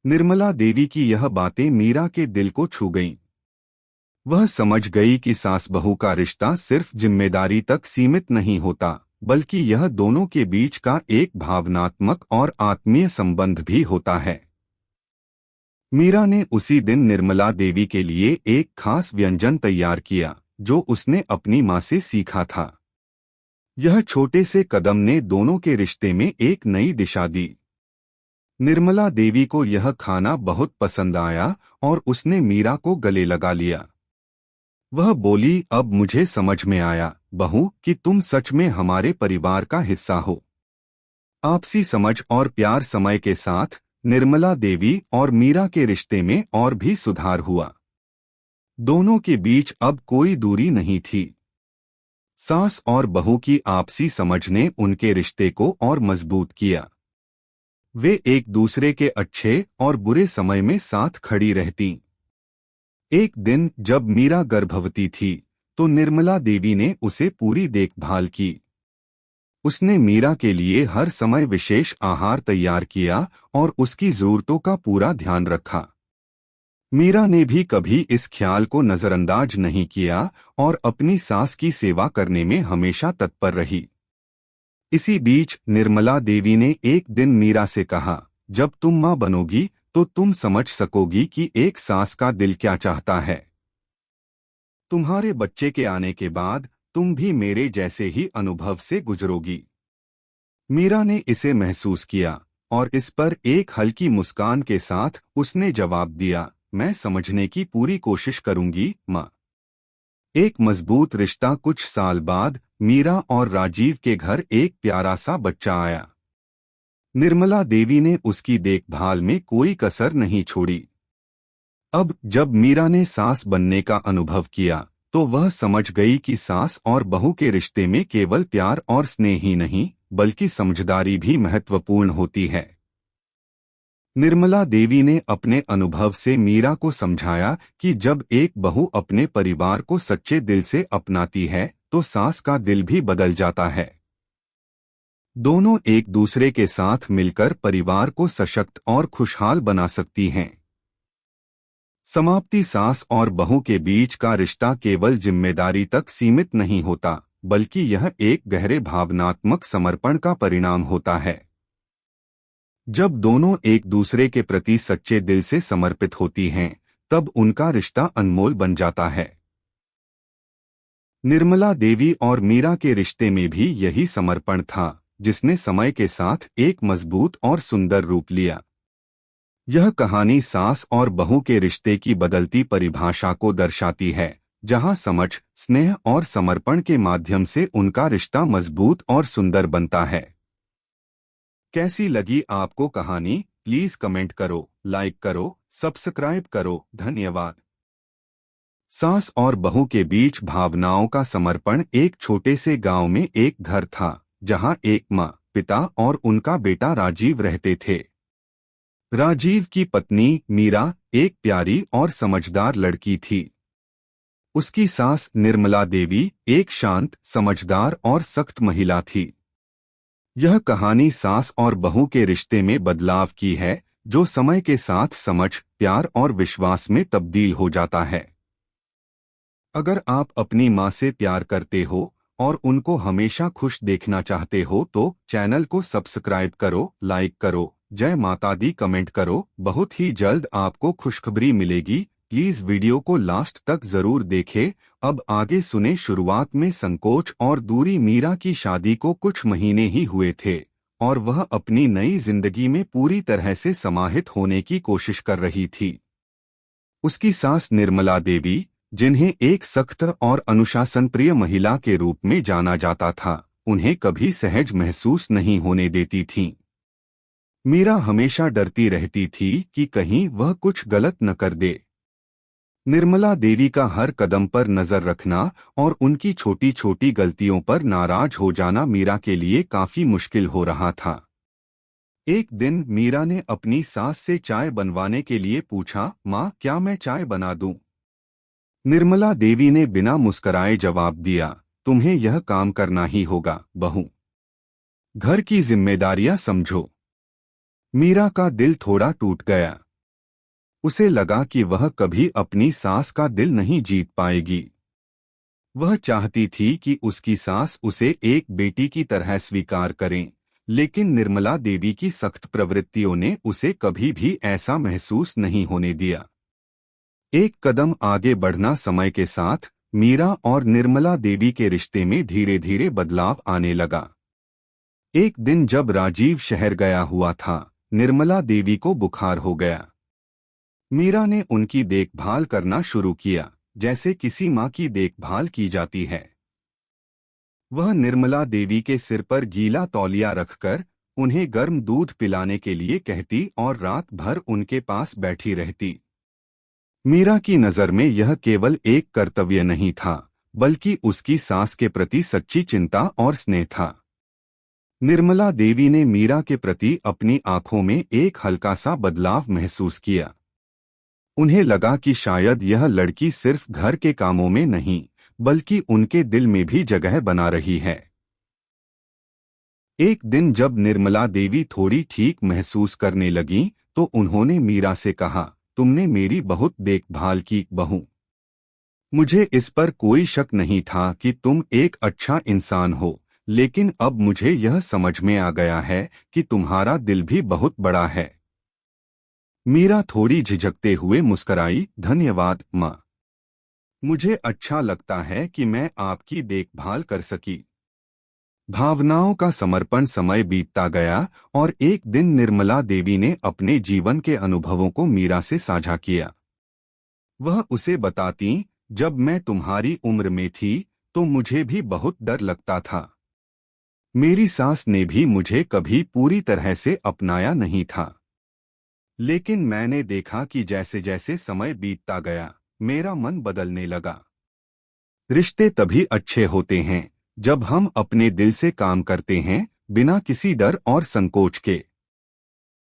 निर्मला देवी की यह बातें मीरा के दिल को छू गईं। वह समझ गई कि सास बहू का रिश्ता सिर्फ जिम्मेदारी तक सीमित नहीं होता, बल्कि यह दोनों के बीच का एक भावनात्मक और आत्मीय संबंध भी होता है। मीरा ने उसी दिन निर्मला देवी के लिए एक खास व्यंजन तैयार किया, जो उसने अपनी माँ से सीखा था। यह छोटे से कदम ने दोनों के रिश्ते में एक नई दिशा दी। निर्मला देवी को यह खाना बहुत पसंद आया और उसने मीरा को गले लगा लिया। वह बोली, अब मुझे समझ में आया बहू कि तुम सच में हमारे परिवार का हिस्सा हो। आपसी समझ और प्यार समय के साथ निर्मला देवी और मीरा के रिश्ते में और भी सुधार हुआ। दोनों के बीच अब कोई दूरी नहीं थी। सास और बहू की आपसी समझ ने उनके रिश्ते को और मजबूत किया। वे एक दूसरे के अच्छे और बुरे समय में साथ खड़ी रहतीं। एक दिन जब मीरा गर्भवती थी, तो निर्मला देवी ने उसे पूरी देखभाल की। उसने मीरा के लिए हर समय विशेष आहार तैयार किया और उसकी जरूरतों का पूरा ध्यान रखा। मीरा ने भी कभी इस ख्याल को नजरअंदाज नहीं किया और अपनी सास की सेवा करने में हमेशा तत्पर रही। इसी बीच निर्मला देवी ने एक दिन मीरा से कहा, जब तुम माँ बनोगी तो तुम समझ सकोगी कि एक सास का दिल क्या चाहता है। तुम्हारे बच्चे के आने के बाद तुम भी मेरे जैसे ही अनुभव से गुजरोगी। मीरा ने इसे महसूस किया और इस पर एक हल्की मुस्कान के साथ उसने जवाब दिया, मैं समझने की पूरी कोशिश करूंगी माँ। एक मजबूत रिश्ता। कुछ साल बाद मीरा और राजीव के घर एक प्यारा सा बच्चा आया। निर्मला देवी ने उसकी देखभाल में कोई कसर नहीं छोड़ी। अब जब मीरा ने सास बनने का अनुभव किया, तो वह समझ गई कि सास और बहू के रिश्ते में केवल प्यार और स्नेह ही नहीं, बल्कि समझदारी भी महत्वपूर्ण होती है। निर्मला देवी ने अपने अनुभव से मीरा को समझाया कि जब एक बहू अपने परिवार को सच्चे दिल से अपनाती है, तो सास का दिल भी बदल जाता है। दोनों एक दूसरे के साथ मिलकर परिवार को सशक्त और खुशहाल बना सकती हैं। समाप्ति। सास और बहू के बीच का रिश्ता केवल जिम्मेदारी तक सीमित नहीं होता, बल्कि यह एक गहरे भावनात्मक समर्पण का परिणाम होता है। जब दोनों एक दूसरे के प्रति सच्चे दिल से समर्पित होती हैं, तब उनका रिश्ता अनमोल बन जाता है। निर्मला देवी और मीरा के रिश्ते में भी यही समर्पण था, जिसने समय के साथ एक मजबूत और सुंदर रूप लिया। यह कहानी सास और बहू के रिश्ते की बदलती परिभाषा को दर्शाती है, जहां समझ, स्नेह और समर्पण के माध्यम से उनका रिश्ता मजबूत और सुंदर बनता है। कैसी लगी आपको कहानी? प्लीज कमेंट करो, लाइक करो, सब्सक्राइब करो। धन्यवाद। सास और बहू के बीच भावनाओं का समर्पण। एक छोटे से गांव में एक घर था, जहां एक माँ, पिता और उनका बेटा राजीव रहते थे। राजीव की पत्नी मीरा एक प्यारी और समझदार लड़की थी। उसकी सास निर्मला देवी एक शांत, समझदार और सख्त महिला थी। यह कहानी सास और बहू के रिश्ते में बदलाव की है, जो समय के साथ समझ, प्यार और विश्वास में तब्दील हो जाता है। अगर आप अपनी माँ से प्यार करते हो और उनको हमेशा खुश देखना चाहते हो, तो चैनल को सब्सक्राइब करो, लाइक करो, जय माता दी कमेंट करो। बहुत ही जल्द आपको खुशखबरी मिलेगी। प्लीज वीडियो को लास्ट तक जरूर देखें। अब आगे सुने। शुरुआत में संकोच और दूरी। मीरा की शादी को कुछ महीने ही हुए थे और वह अपनी नई जिंदगी में पूरी तरह से समाहित होने की कोशिश कर रही थी। उसकी सास निर्मला देवी, जिन्हें एक सख्त और अनुशासनप्रिय महिला के रूप में जाना जाता था, उन्हें कभी सहज महसूस नहीं होने देती थीं। मीरा हमेशा डरती रहती थी कि कहीं वह कुछ गलत न कर दे। निर्मला देवी का हर कदम पर नजर रखना और उनकी छोटी छोटी गलतियों पर नाराज हो जाना मीरा के लिए काफी मुश्किल हो रहा था। एक दिन मीरा ने अपनी सास से चाय बनवाने के लिए पूछा, माँ, क्या मैं चाय बना दूं? निर्मला देवी ने बिना मुस्कराए जवाब दिया, तुम्हें यह काम करना ही होगा बहू। घर की जिम्मेदारियां समझो। मीरा का दिल थोड़ा टूट गया। उसे लगा कि वह कभी अपनी सास का दिल नहीं जीत पाएगी। वह चाहती थी कि उसकी सास उसे एक बेटी की तरह स्वीकार करें, लेकिन निर्मला देवी की सख्त प्रवृत्तियों ने उसे कभी भी ऐसा महसूस नहीं होने दिया। एक कदम आगे बढ़ना समय के साथ मीरा और निर्मला देवी के रिश्ते में धीरे धीरे बदलाव आने लगा। एक दिन जब राजीव शहर गया हुआ था, निर्मला देवी को बुखार हो गया। मीरा ने उनकी देखभाल करना शुरू किया, जैसे किसी माँ की देखभाल की जाती है। वह निर्मला देवी के सिर पर गीला तौलिया रखकर उन्हें गर्म दूध पिलाने के लिए कहती और रात भर उनके पास बैठी रहती। मीरा की नज़र में यह केवल एक कर्तव्य नहीं था, बल्कि उसकी सास के प्रति सच्ची चिंता और स्नेह था। निर्मला देवी ने मीरा के प्रति अपनी आंखों में एक हल्का सा बदलाव महसूस किया। उन्हें लगा कि शायद यह लड़की सिर्फ घर के कामों में नहीं, बल्कि उनके दिल में भी जगह बना रही है। एक दिन जब निर्मला देवी थोड़ी ठीक महसूस करने लगीं, तो उन्होंने मीरा से कहा, तुमने मेरी बहुत देखभाल की बहू। मुझे इस पर कोई शक नहीं था कि तुम एक अच्छा इंसान हो, लेकिन अब मुझे यह समझ में आ गया है कि तुम्हारा दिल भी बहुत बड़ा है। मीरा थोड़ी झिझकते हुए मुस्कराई, धन्यवाद माँ। मुझे अच्छा लगता है कि मैं आपकी देखभाल कर सकी। भावनाओं का समर्पण समय बीतता गया और एक दिन निर्मला देवी ने अपने जीवन के अनुभवों को मीरा से साझा किया। वह उसे बताती, जब मैं तुम्हारी उम्र में थी तो मुझे भी बहुत डर लगता था। मेरी सास ने भी मुझे कभी पूरी तरह से अपनाया नहीं था, लेकिन मैंने देखा कि जैसे जैसे समय बीतता गया मेरा मन बदलने लगा। रिश्ते तभी अच्छे होते हैं जब हम अपने दिल से काम करते हैं, बिना किसी डर और संकोच के।